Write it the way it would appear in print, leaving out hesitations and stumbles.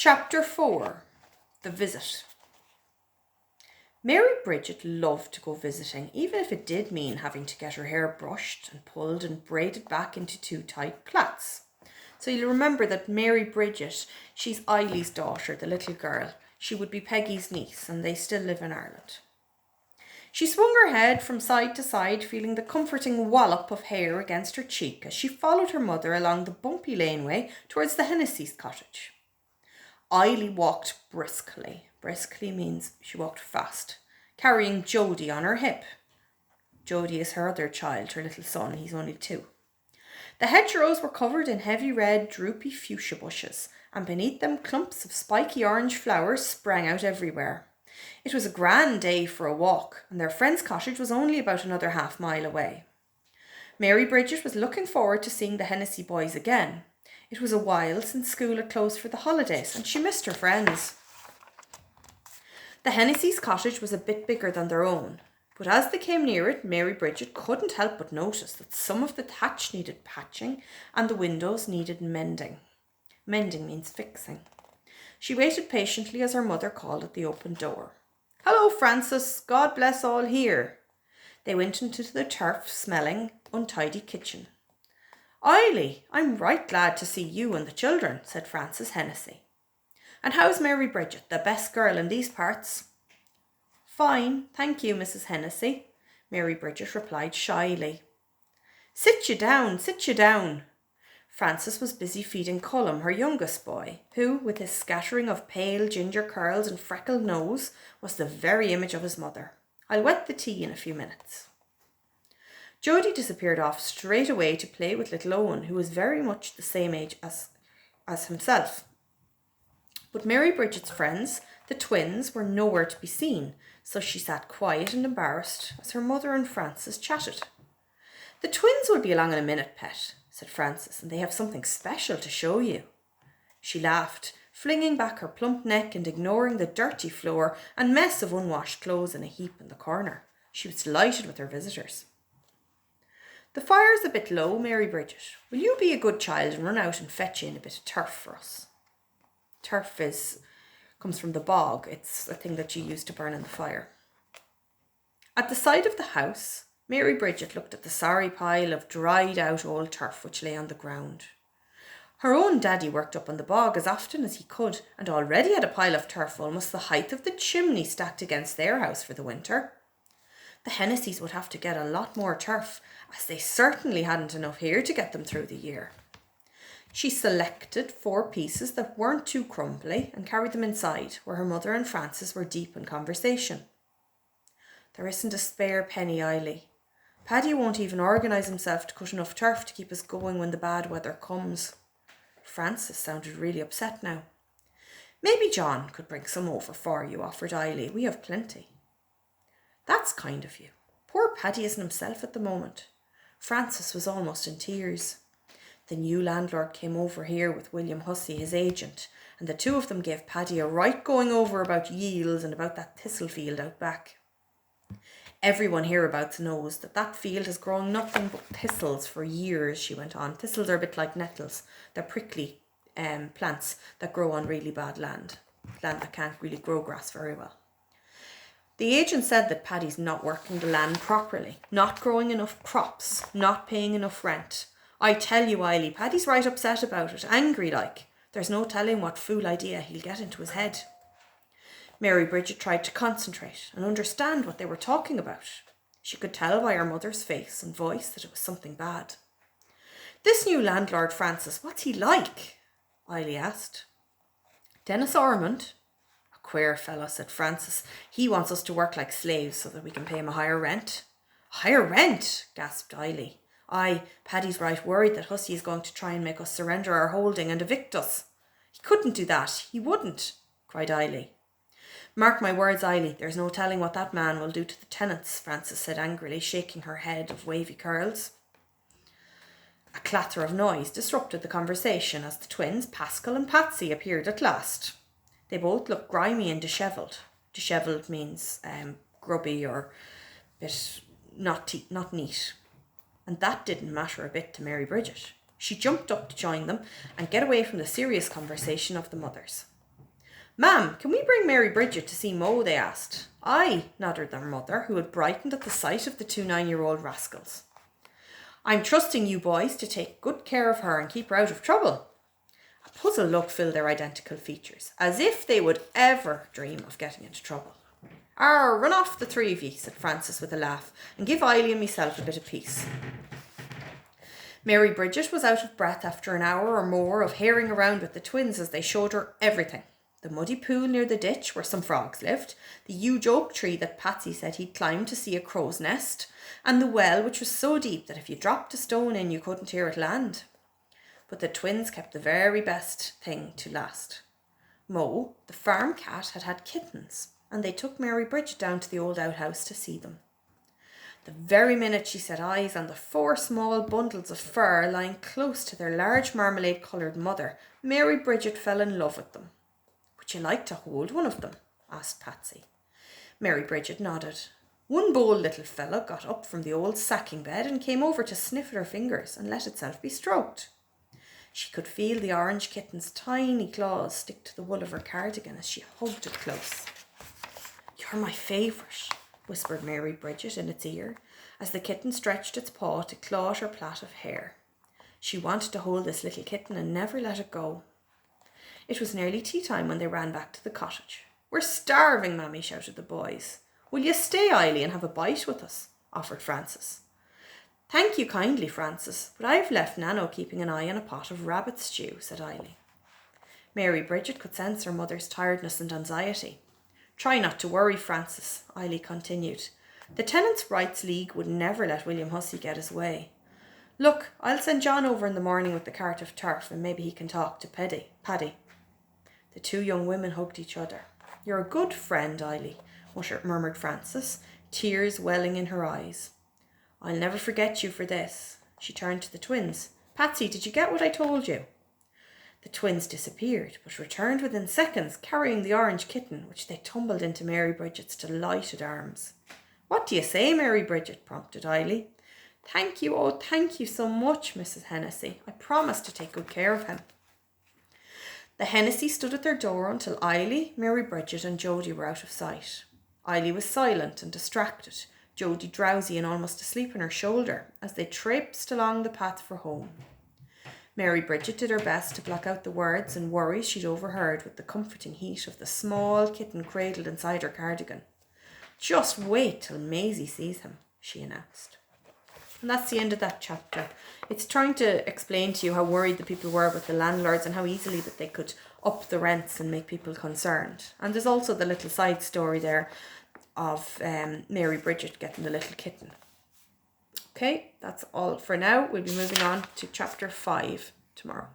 Chapter 4. The Visit. Mary Bridget loved to go visiting, even if it did mean having to get her hair brushed and pulled and braided back into two tight plaits. So you'll remember that Mary Bridget, she's Eileen's daughter, the little girl. She would be Peggy's niece, and they still live in Ireland. She swung her head from side to side, feeling the comforting wallop of hair against her cheek as she followed her mother along the bumpy laneway towards the Hennessy's cottage. Eileen walked briskly. Briskly means she walked fast, carrying Jody on her hip. Jody is her other child, her little son. He's only 2. The hedgerows were covered in heavy red, droopy fuchsia bushes, and beneath them clumps of spiky orange flowers sprang out everywhere. It was a grand day for a walk, and their friend's cottage was only about another half-mile away. Mary Bridget was looking forward to seeing the Hennessy boys again. It was a while since school had closed for the holidays, and she missed her friends. The Hennessy's cottage was a bit bigger than their own, but as they came near it, Mary Bridget couldn't help but notice that some of the thatch needed patching and the windows needed mending. Mending means fixing. She waited patiently as her mother called at the open door. "Hello, Frances. God bless all here." They went into the turf-smelling, untidy kitchen. "Eileen, I'm right glad to see you and the children," said Frances Hennessy. "And how's Mary Bridget, the best girl in these parts?" "Fine, thank you, Mrs. Hennessy," Mary Bridget replied shyly. Sit you down. Frances was busy feeding Cullum, her youngest boy, who, with his scattering of pale ginger curls and freckled nose, was the very image of his mother. "I'll wet the tea in a few minutes." Jody disappeared off straight away to play with little Owen, who was very much the same age as himself. But Mary Bridget's friends, the twins, were nowhere to be seen, so she sat quiet and embarrassed as her mother and Frances chatted. "The twins will be along in a minute, pet," said Frances, "and they have something special to show you." She laughed, flinging back her plump neck and ignoring the dirty floor and mess of unwashed clothes in a heap in the corner. She was delighted with her visitors. "The fire's a bit low, Mary Bridget. Will you be a good child and run out and fetch in a bit of turf for us?" Turf comes from the bog. It's a thing that you use to burn in the fire. At the side of the house, Mary Bridget looked at the sorry pile of dried out old turf which lay on the ground. Her own daddy worked up on the bog as often as he could, and already had a pile of turf almost the height of the chimney stacked against their house for the winter. The Hennessys would have to get a lot more turf, as they certainly hadn't enough here to get them through the year. She selected 4 pieces that weren't too crumbly and carried them inside, where her mother and Frances were deep in conversation. "There isn't a spare penny, Eileen. Paddy won't even organise himself to cut enough turf to keep us going when the bad weather comes." Frances sounded really upset now. "Maybe John could bring some over for you," offered Eileen. "We have plenty." "That's kind of you. Poor Paddy isn't himself at the moment." Frances was almost in tears. The new landlord came over here with William Hussey, his agent, and the 2 of them gave Paddy a right going over about yields and about that thistle field out back. "Everyone hereabouts knows that field has grown nothing but thistles for years," she went on. "Thistles are a bit like nettles. They're prickly plants that grow on really bad land that can't really grow grass very well. The agent said that Paddy's not working the land properly, not growing enough crops, not paying enough rent. I tell you, Eileen, Paddy's right upset about it, angry like. There's no telling what fool idea he'll get into his head." Mary Bridget tried to concentrate and understand what they were talking about. She could tell by her mother's face and voice that it was something bad. "This new landlord, Frances, what's he like?" Eileen asked. "Dennis Ormond. A queer fellow," said Frances. "He wants us to work like slaves so that we can pay him a higher rent." "Higher rent?" gasped Eileen. "Aye, Paddy's right worried that Hussey is going to try and make us surrender our holding and evict us." "He couldn't do that. He wouldn't," cried Eileen. "Mark my words, Eileen, there's no telling what that man will do to the tenants," Frances said angrily, shaking her head of wavy curls. A clatter of noise disrupted the conversation as the twins, Pascal and Patsy, appeared at last. They both looked grimy and dishevelled. Dishevelled means grubby or bit not neat. And that didn't matter a bit to Mary Bridget. She jumped up to join them and get away from the serious conversation of the mothers. Ma'am, can we bring Mary Bridget to see Mo? They asked. Aye, nodded their mother, who had brightened at the sight of the two 9-year-old rascals. I'm trusting you boys to take good care of her and keep her out of trouble. A puzzled look filled their identical features, as if they would ever dream of getting into trouble. Run off the three of ye, said Francis with a laugh, and give Eily and myself a bit of peace. Mary Bridget was out of breath after an hour or more of herring around with the twins as they showed her everything. The muddy pool near the ditch where some frogs lived, the huge oak tree that Patsy said he'd climbed to see a crow's nest, and the well which was so deep that if you dropped a stone in you couldn't hear it land. But the twins kept the very best thing to last. Mo, the farm cat, had had kittens, and they took Mary Bridget down to the old outhouse to see them. The very minute she set eyes on the 4 small bundles of fur lying close to their large marmalade-coloured mother, Mary Bridget fell in love with them. Would you like to hold one of them? Asked Patsy. Mary Bridget nodded. One bold little fellow got up from the old sacking bed and came over to sniff at her fingers and let itself be stroked. She could feel the orange kitten's tiny claws stick to the wool of her cardigan as she hugged it close. You're my favourite, whispered Mary Bridget in its ear, as the kitten stretched its paw to claw at her plait of hair. She wanted to hold this little kitten and never let it go. It was nearly tea time when they ran back to the cottage. We're starving, Mammy, shouted the boys. Will you stay, Eily, and have a bite with us? Offered Francis. Thank you kindly, Francis, but I've left Nano keeping an eye on a pot of rabbit stew, said Eily. Mary Bridget could sense her mother's tiredness and anxiety. Try not to worry, Francis, Eily continued. The Tenants' Rights League would never let William Hussey get his way. Look, I'll send John over in the morning with the cart of turf and maybe he can talk to Paddy. The two young women hugged each other. You're a good friend, Eily, murmured Francis, tears welling in her eyes. I'll never forget you for this. She turned to the twins. Patsy, did you get what I told you? The twins disappeared, but returned within seconds, carrying the orange kitten, which they tumbled into Mary Bridget's delighted arms. What do you say, Mary Bridget? Prompted Eily. Thank you, oh, thank you so much, Mrs. Hennessy. I promise to take good care of him. The Hennessy stood at their door until Eily, Mary Bridget and Jody were out of sight. Eily was silent and distracted, Jody drowsy and almost asleep on her shoulder, as they traipsed along the path for home. Mary Bridget did her best to block out the words and worries she'd overheard with the comforting heat of the small kitten cradled inside her cardigan. Just wait till Maisie sees him, she announced. And that's the end of that chapter. It's trying to explain to you how worried the people were with the landlords and how easily that they could up the rents and make people concerned. And there's also the little side story there of Mary Bridget getting the little kitten. Okay, that's all for now. We'll be moving on to chapter 5 tomorrow.